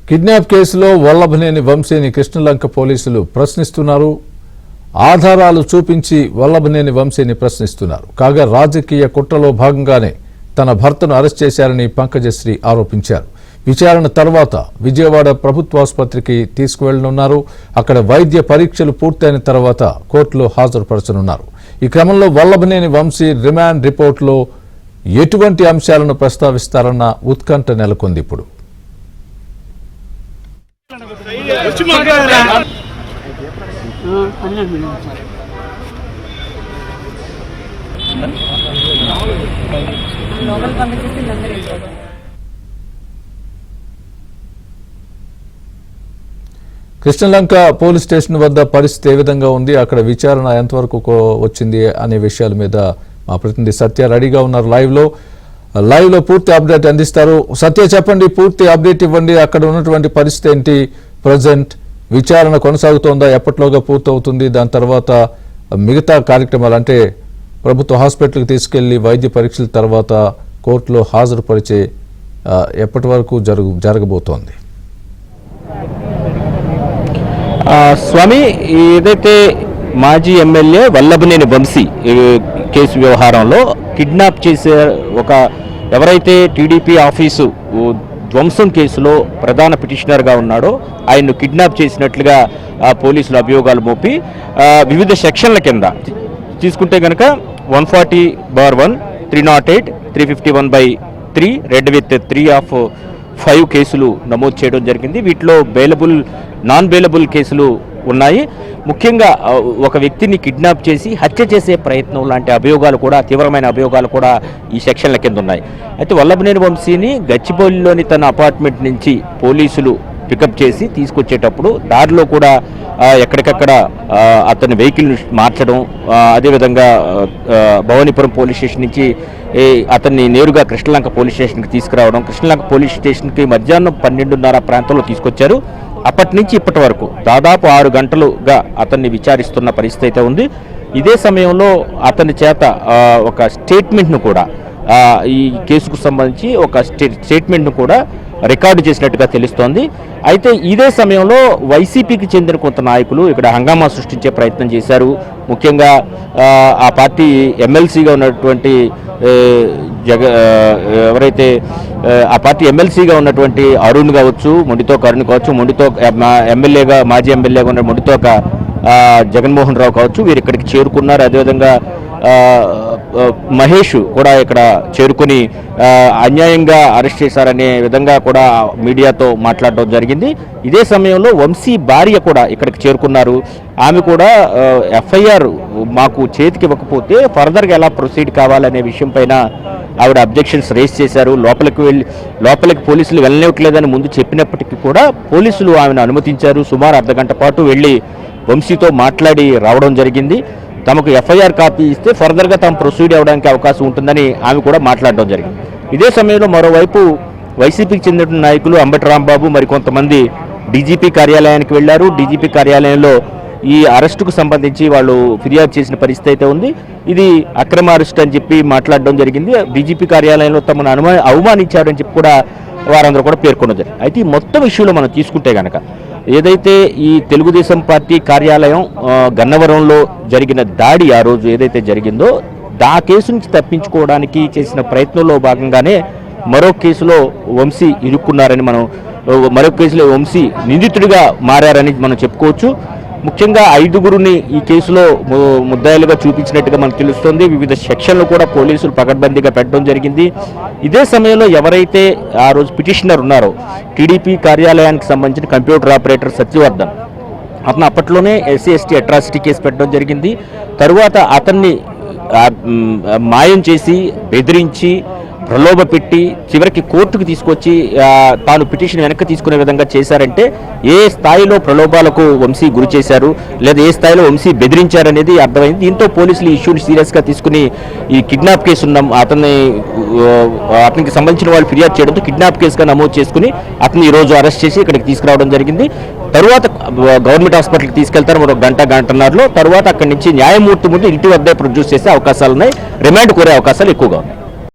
Kidnap కేసులో వల్లభనేని వంశీని కృష్ణలంక పోలీసులు ప్రశ్నిస్తున్నారు. ఆధారాలు చూపించి వల్లభనేని వంశీని ప్రశ్నిస్తున్నారు. కాగా రాజకీయ కుట్రలో భాగంగానే తన భర్తను అరెస్ట్ చేశారని పంకజశ్రీ ఆరోపించారు. విచారణ తర్వాత విజయవాడ ప్రభుత్వాసుపత్రికి తీసుకువెళ్లనున్నారు. అక్కడ వైద్య పరీక్షలు పూర్తయిన తర్వాత కోర్టులో హాజరుపరచనున్నారు. ఈ క్రమంలో వల్లభనేని వంశీ రిమాండ్ రిపోర్టులో ఎటువంటి అంశాలను ప్రస్తావిస్తారన్న ఉత్కంఠ నెలకొంది. ఇప్పుడు కృష్ణలంక పోలీస్ స్టేషన్ వద్ద పరిస్థితి ఏ విధంగా ఉంది, అక్కడ విచారణ ఎంతవరకు వచ్చింది అనే విషయాల మీద మా ప్రతినిధి సత్య రెడీగా ఉన్నారు. లైవ్ లో పూర్తి అప్డేట్ అందిస్తారు. సత్య, చెప్పండి, పూర్తి అప్డేట్ ఇవ్వండి. అక్కడ ఉన్నటువంటి పరిస్థితి ఏంటి? ప్రజెంట్ విచారణ కొనసాగుతోందా? ఎప్పటిలోగా పూర్తవుతుంది? దాని తర్వాత మిగతా కార్యక్రమాలు అంటే ప్రభుత్వ హాస్పిటల్కి తీసుకెళ్లి వైద్య పరీక్షల తర్వాత కోర్టులో హాజరుపరిచే ఎప్పటి వరకు జరగబోతోంది? స్వామి, ఏదైతే మాజీ ఎమ్మెల్యే వల్లభనేని వంశీ కేసు వ్యవహారంలో కిడ్నాప్ చేసే ఎవరైతే టీడీపీ ఆఫీసు ధ్వంసం కేసులో ప్రధాన పిటిషనర్గా ఉన్నాడో ఆయన్ను కిడ్నాప్ చేసినట్లుగా పోలీసులు అభియోగాలు మోపి వివిధ సెక్షన్ల కింద తీసుకుంటే కనుక 140/1, 308, 351/3, రెడ్ విత్ 3/5 కేసులు నమోదు చేయడం జరిగింది. వీటిలో నాన్ బెయిలబుల్ కేసులు ఉన్నాయి. ముఖ్యంగా ఒక వ్యక్తిని కిడ్నాప్ చేసి హత్య చేసే ప్రయత్నం లాంటి అభియోగాలు కూడా, తీవ్రమైన అభియోగాలు కూడా ఈ సెక్షన్ల కింద ఉన్నాయి. అయితే వల్లభనేని వంశీని గచ్చిబౌలిలోని తన అపార్ట్మెంట్ నుంచి పోలీసులు పికప్ చేసి తీసుకొచ్చేటప్పుడు దారిలో కూడా ఎక్కడికక్కడ అతని వెహికల్ మార్చడం, అదేవిధంగా భవానీపురం పోలీస్ స్టేషన్ నుంచి అతన్ని నేరుగా కృష్ణలంక పోలీస్ స్టేషన్కి తీసుకురావడం, కృష్ణలంక పోలీస్ స్టేషన్కి మధ్యాహ్నం 12:30 ప్రాంతంలో తీసుకొచ్చారు. అప్పటి నుంచి ఇప్పటి వరకు దాదాపు 6 గంటలుగా అతన్ని విచారిస్తున్న పరిస్థితి అయితే ఉంది. ఇదే సమయంలో అతని చేత ఒక స్టేట్మెంట్ను కూడా, ఈ కేసుకు సంబంధించి ఒక స్టేట్మెంట్ను కూడా రికార్డు చేసినట్టుగా తెలుస్తోంది. అయితే ఇదే సమయంలో వైసీపీకి చెందిన కొంత నాయకులు ఇక్కడ హంగామా సృష్టించే ప్రయత్నం చేశారు. ముఖ్యంగా ఆ పార్టీ ఎమ్మెల్సీగా ఉన్నటువంటి ఎవరైతే ఆ పార్టీ ఎమ్మెల్సీగా ఉన్నటువంటి అరుణ్ కావచ్చు, మొండితోక అరుణ్ కావచ్చు, మాజీ ఎమ్మెల్యేగా ఉన్న మొండితోక జగన్మోహన్ రావు కావచ్చు, వీరు ఇక్కడికి చేరుకున్నారు. అదేవిధంగా మహేష్ కూడా ఇక్కడ చేరుకుని అన్యాయంగా అరెస్ట్ చేశారనే విధంగా కూడా మీడియాతో మాట్లాడడం జరిగింది. ఇదే సమయంలో వంశీ భార్య కూడా ఇక్కడికి చేరుకున్నారు. ఆమె కూడా ఎఫ్ఐఆర్ మాకు చేతికి ఇవ్వకపోతే ఫర్దర్గా ఎలా ప్రొసీడ్ కావాలనే విషయం పైన ఆవిడ అబ్జెక్షన్స్ రేస్ చేశారు. లోపలికి పోలీసులు వెళ్ళనివ్వట్లేదని ముందు చెప్పినప్పటికీ కూడా పోలీసులు ఆమెను అనుమతించారు. సుమారు అర్ధగంట పాటు వెళ్ళి వంశీతో మాట్లాడి రావడం జరిగింది. తమకు ఎఫ్ఐఆర్ కాపీ ఇస్తే ఫర్దర్గా తాము ప్రొసీడ్ అవ్వడానికి అవకాశం ఉంటుందని ఆమె కూడా మాట్లాడడం జరిగింది. ఇదే సమయంలో మరోవైపు వైసీపీకి చెందిన నాయకులు అంబటి రాంబాబు మరికొంతమంది డీజీపీ కార్యాలయానికి వెళ్లారు. డీజీపీ కార్యాలయంలో ఈ అరెస్టుకు సంబంధించి వాళ్ళు ఫిర్యాదు చేసిన పరిస్థితి అయితే ఉంది. ఇది అక్రమ అరెస్ట్ అని చెప్పి మాట్లాడడం జరిగింది. డీజీపీ కార్యాలయంలో తమను అవమానించారని చెప్పి కూడా వారందరూ కూడా పేర్కొన్నది. అయితే ఈ మొత్తం ఇష్యూలో మనం తీసుకుంటే కనుక ఏదైతే ఈ తెలుగుదేశం పార్టీ కార్యాలయం గన్నవరంలో జరిగిన దాడి ఆ రోజు ఏదైతే జరిగిందో ఆ కేసు నుంచి తప్పించుకోవడానికి చేసిన ప్రయత్నంలో భాగంగానే మరో కేసులో వంశీ ఇరుక్కున్నారని మరో కేసులో వంశీ నిందితుడిగా మారారని మనం చెప్పుకోవచ్చు. ముఖ్యంగా 5గురిని ఈ కేసులో ముద్దాయిలుగా చూపించినట్టుగా మనకు తెలుస్తోంది. వివిధ సెక్షన్లు కూడా పోలీసులు పకడ్బందీగా పెట్టడం జరిగింది. ఇదే సమయంలో ఎవరైతే ఆ రోజు పిటిషనర్ ఉన్నారో టీడీపీ కార్యాలయానికి సంబంధించిన కంప్యూటర్ ఆపరేటర్ సత్యవర్ధన్, అతను అప్పట్లోనే SC/ST అట్రాసిటీ కేసు పెట్టడం జరిగింది. తరువాత అతన్ని మాయం చేసి బెదిరించి ప్రలోభ పెట్టి చివరికి కోర్టుకు తీసుకొచ్చి తాను పిటిషన్ వెనక్కి తీసుకునే విధంగా చేశారంటే ఏ స్థాయిలో ప్రలోభాలకు వంశీ గురి చేశారు, లేదా ఏ స్థాయిలో వంశీ బెదిరించారనేది అర్థమైంది. దీంతో పోలీసులు ఈ ఇష్యూని సీరియస్గా తీసుకుని ఈ కిడ్నాప్ కేసు అతనికి సంబంధించిన వాళ్ళు ఫిర్యాదు చేయడంతో కిడ్నాప్ కేసుగా నమోదు చేసుకుని అతన్ని ఈరోజు అరెస్ట్ చేసి ఇక్కడికి తీసుకురావడం జరిగింది. తరువాత గవర్నమెంట్ హాస్పిటల్కి తీసుకెళ్తారు మరో గంటన్నరలో. తరువాత అక్కడి నుంచి న్యాయమూర్తి ముందు ఇంటి వద్దే ప్రొడ్యూస్ చేసే అవకాశాలు ఉన్నాయి. రిమాండ్ కోరే అవకాశాలు ఎక్కువగా ఉన్నాయి.